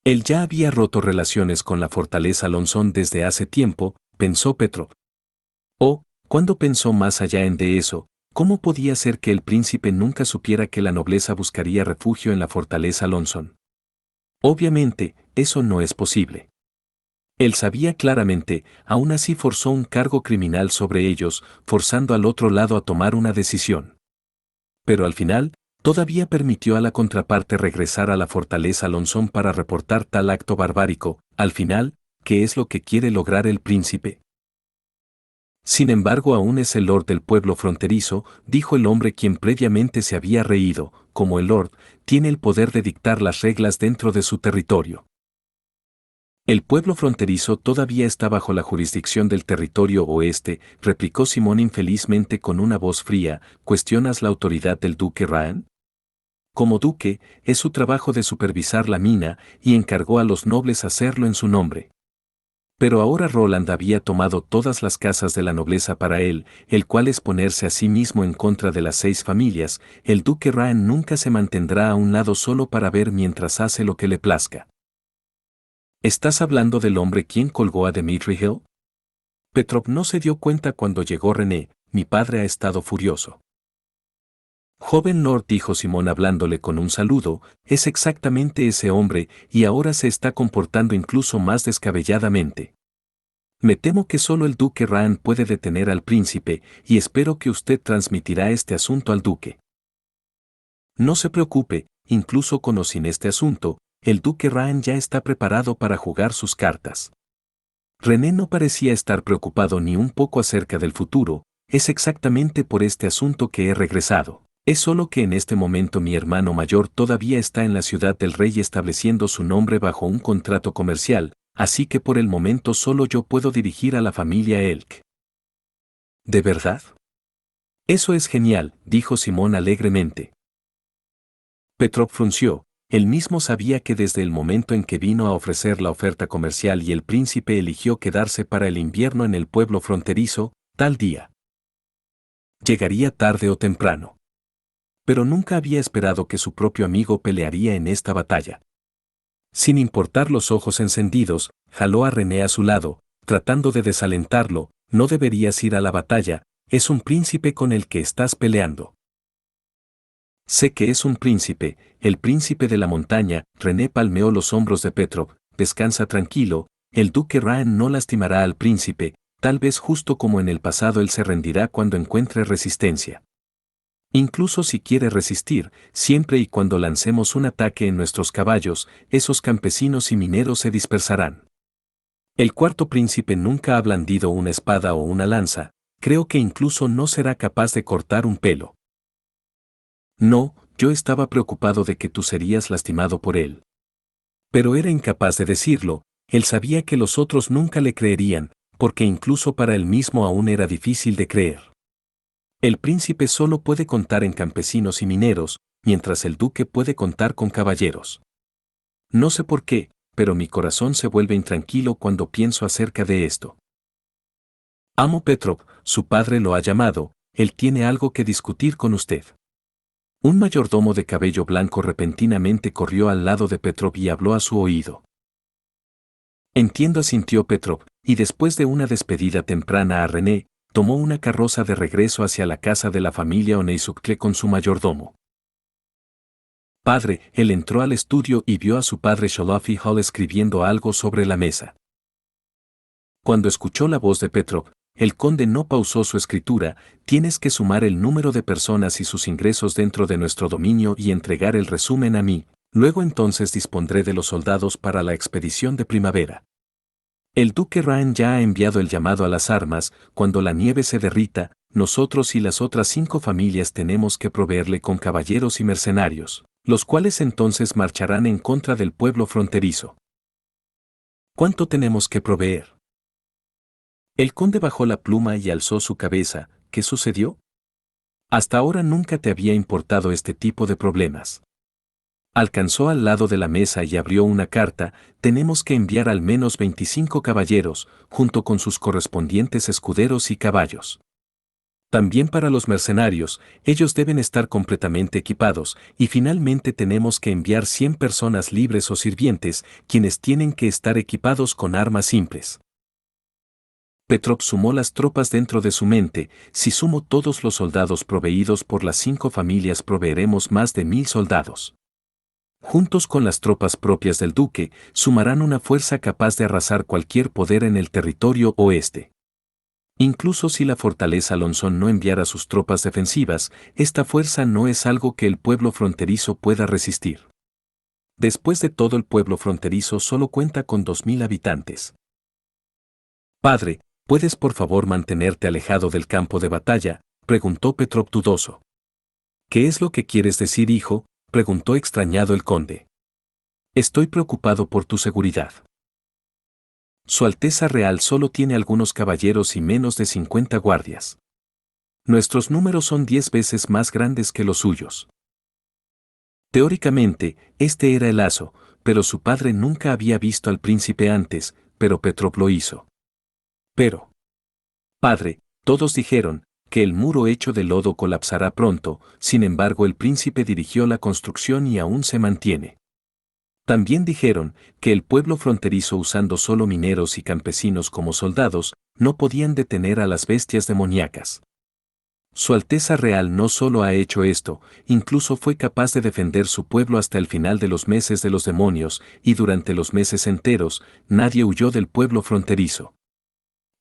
Él ya había roto relaciones con la fortaleza Lonzón desde hace tiempo, pensó Petrov. Oh, cuando pensó más allá en de eso, ¿cómo podía ser que el príncipe nunca supiera que la nobleza buscaría refugio en la fortaleza Lonzón? Obviamente, eso no es posible. Él sabía claramente, aún así forzó un cargo criminal sobre ellos, forzando al otro lado a tomar una decisión. Pero al final, todavía permitió a la contraparte regresar a la fortaleza Lonzón para reportar tal acto barbárico. Al final, ¿qué es lo que quiere lograr el príncipe? Sin embargo, aún es el lord del pueblo fronterizo, dijo el hombre quien previamente se había reído, como el lord, tiene el poder de dictar las reglas dentro de su territorio. El pueblo fronterizo todavía está bajo la jurisdicción del territorio oeste, replicó Simón infelizmente con una voz fría. ¿Cuestionas la autoridad del duque Ryan? Como duque, es su trabajo de supervisar la mina y encargó a los nobles hacerlo en su nombre. Pero ahora Roland había tomado todas las casas de la nobleza para él, el cual es ponerse a sí mismo en contra de las 6 familias. El duque Ryan nunca se mantendrá a un lado solo para ver mientras hace lo que le plazca. ¿Estás hablando del hombre quien colgó a Dmitri Hill? Petrov no se dio cuenta cuando llegó René. Mi padre ha estado furioso. Joven Lord, dijo Simón hablándole con un saludo, es exactamente ese hombre y ahora se está comportando incluso más descabelladamente. Me temo que solo el duque Ryan puede detener al príncipe y espero que usted transmitirá este asunto al duque. No se preocupe, incluso con o sin este asunto, el duque Ryan ya está preparado para jugar sus cartas. René no parecía estar preocupado ni un poco acerca del futuro. Es exactamente por este asunto que he regresado. Es solo que en este momento mi hermano mayor todavía está en la ciudad del rey estableciendo su nombre bajo un contrato comercial, así que por el momento solo yo puedo dirigir a la familia Elk. ¿De verdad? Eso es genial, dijo Simón alegremente. Petrov frunció. Él mismo sabía que desde el momento en que vino a ofrecer la oferta comercial y el príncipe eligió quedarse para el invierno en el pueblo fronterizo, tal día llegaría tarde o temprano. Pero nunca había esperado que su propio amigo pelearía en esta batalla. Sin importar los ojos encendidos, jaló a René a su lado, tratando de desalentarlo. No deberías ir a la batalla, es un príncipe con el que estás peleando. Sé que es un príncipe, el príncipe de la montaña. René palmeó los hombros de Petrov. Descansa tranquilo, el duque Ryan no lastimará al príncipe, tal vez justo como en el pasado él se rendirá cuando encuentre resistencia. Incluso si quiere resistir, siempre y cuando lancemos un ataque en nuestros caballos, esos campesinos y mineros se dispersarán. El cuarto príncipe nunca ha blandido una espada o una lanza, creo que incluso no será capaz de cortar un pelo. No, yo estaba preocupado de que tú serías lastimado por él. Pero era incapaz de decirlo, él sabía que los otros nunca le creerían, porque incluso para él mismo aún era difícil de creer. El príncipe solo puede contar en campesinos y mineros, mientras el duque puede contar con caballeros. No sé por qué, pero mi corazón se vuelve intranquilo cuando pienso acerca de esto. Amo Petrov, su padre lo ha llamado, él tiene algo que discutir con usted. Un mayordomo de cabello blanco repentinamente corrió al lado de Petrov y habló a su oído. Entiendo, asintió Petrov, y después de una despedida temprana a René, tomó una carroza de regreso hacia la casa de la familia Oneisukle con su mayordomo. Padre, él entró al estudio y vio a su padre Sholofi Hall escribiendo algo sobre la mesa. Cuando escuchó la voz de Petrov, el conde no pausó su escritura. Tienes que sumar el número de personas y sus ingresos dentro de nuestro dominio y entregar el resumen a mí, luego entonces dispondré de los soldados para la expedición de primavera. El duque Ryan ya ha enviado el llamado a las armas. Cuando la nieve se derrita, nosotros y las otras 5 familias tenemos que proveerle con caballeros y mercenarios, los cuales entonces marcharán en contra del pueblo fronterizo. ¿Cuánto tenemos que proveer? El conde bajó la pluma y alzó su cabeza. ¿Qué sucedió? Hasta ahora nunca te había importado este tipo de problemas. Alcanzó al lado de la mesa y abrió una carta. Tenemos que enviar al menos 25 caballeros, junto con sus correspondientes escuderos y caballos. También para los mercenarios, ellos deben estar completamente equipados, y finalmente tenemos que enviar 100 personas libres o sirvientes, quienes tienen que estar equipados con armas simples. Petrov sumó las tropas dentro de su mente: si sumo todos los soldados proveídos por las 5 familias proveeremos más de 1000 soldados. Juntos con las tropas propias del duque, sumarán una fuerza capaz de arrasar cualquier poder en el territorio oeste. Incluso si la fortaleza Lonzón no enviara sus tropas defensivas, esta fuerza no es algo que el pueblo fronterizo pueda resistir. Después de todo, el pueblo fronterizo solo cuenta con 2000 habitantes. Padre, ¿puedes por favor mantenerte alejado del campo de batalla?, preguntó Petrov dudoso. ¿Qué es lo que quieres decir, hijo?, preguntó extrañado el conde. Estoy preocupado por tu seguridad. Su Alteza Real solo tiene algunos caballeros y menos de 50 guardias. Nuestros números son 10 veces más grandes que los suyos. Teóricamente, este era el aso, pero su padre nunca había visto al príncipe antes, pero Petrov lo hizo. Pero, padre, todos dijeron que el muro hecho de lodo colapsará pronto, sin embargo el príncipe dirigió la construcción y aún se mantiene. También dijeron que el pueblo fronterizo, usando solo mineros y campesinos como soldados, no podían detener a las bestias demoníacas. Su Alteza Real no solo ha hecho esto, incluso fue capaz de defender su pueblo hasta el final de los meses de los demonios, y durante los meses enteros, nadie huyó del pueblo fronterizo.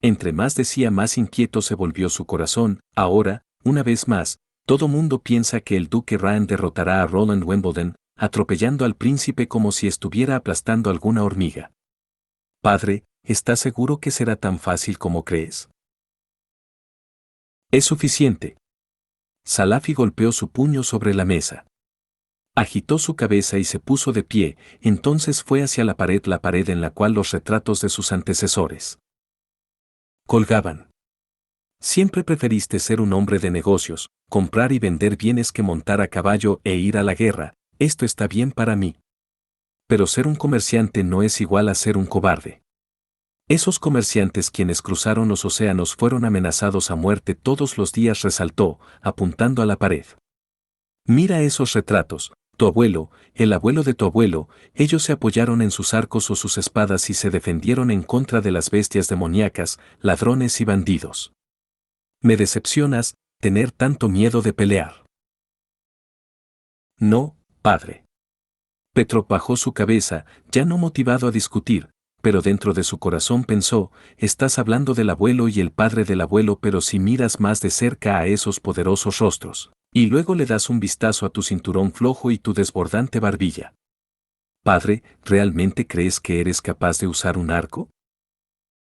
Entre más decía, más inquieto se volvió su corazón. Ahora, una vez más, todo mundo piensa que el duque Rand derrotará a Roland Wimbledon, atropellando al príncipe como si estuviera aplastando alguna hormiga. Padre, ¿estás seguro que será tan fácil como crees? Es suficiente. Salafi golpeó su puño sobre la mesa. Agitó su cabeza y se puso de pie, entonces fue hacia la pared en la cual los retratos de sus antecesores colgaban. Siempre preferiste ser un hombre de negocios, comprar y vender bienes, que montar a caballo e ir a la guerra. Esto está bien para mí. Pero ser un comerciante no es igual a ser un cobarde. Esos comerciantes quienes cruzaron los océanos fueron amenazados a muerte todos los días, resaltó, apuntando a la pared. Mira esos retratos, tu abuelo, el abuelo de tu abuelo, ellos se apoyaron en sus arcos o sus espadas y se defendieron en contra de las bestias demoníacas, ladrones y bandidos. Me decepcionas, tener tanto miedo de pelear. No, padre. Petrov bajó su cabeza, ya no motivado a discutir, pero dentro de su corazón pensó: estás hablando del abuelo y el padre del abuelo, pero si miras más de cerca a esos poderosos rostros, y luego le das un vistazo a tu cinturón flojo y tu desbordante barbilla. Padre, ¿realmente crees que eres capaz de usar un arco?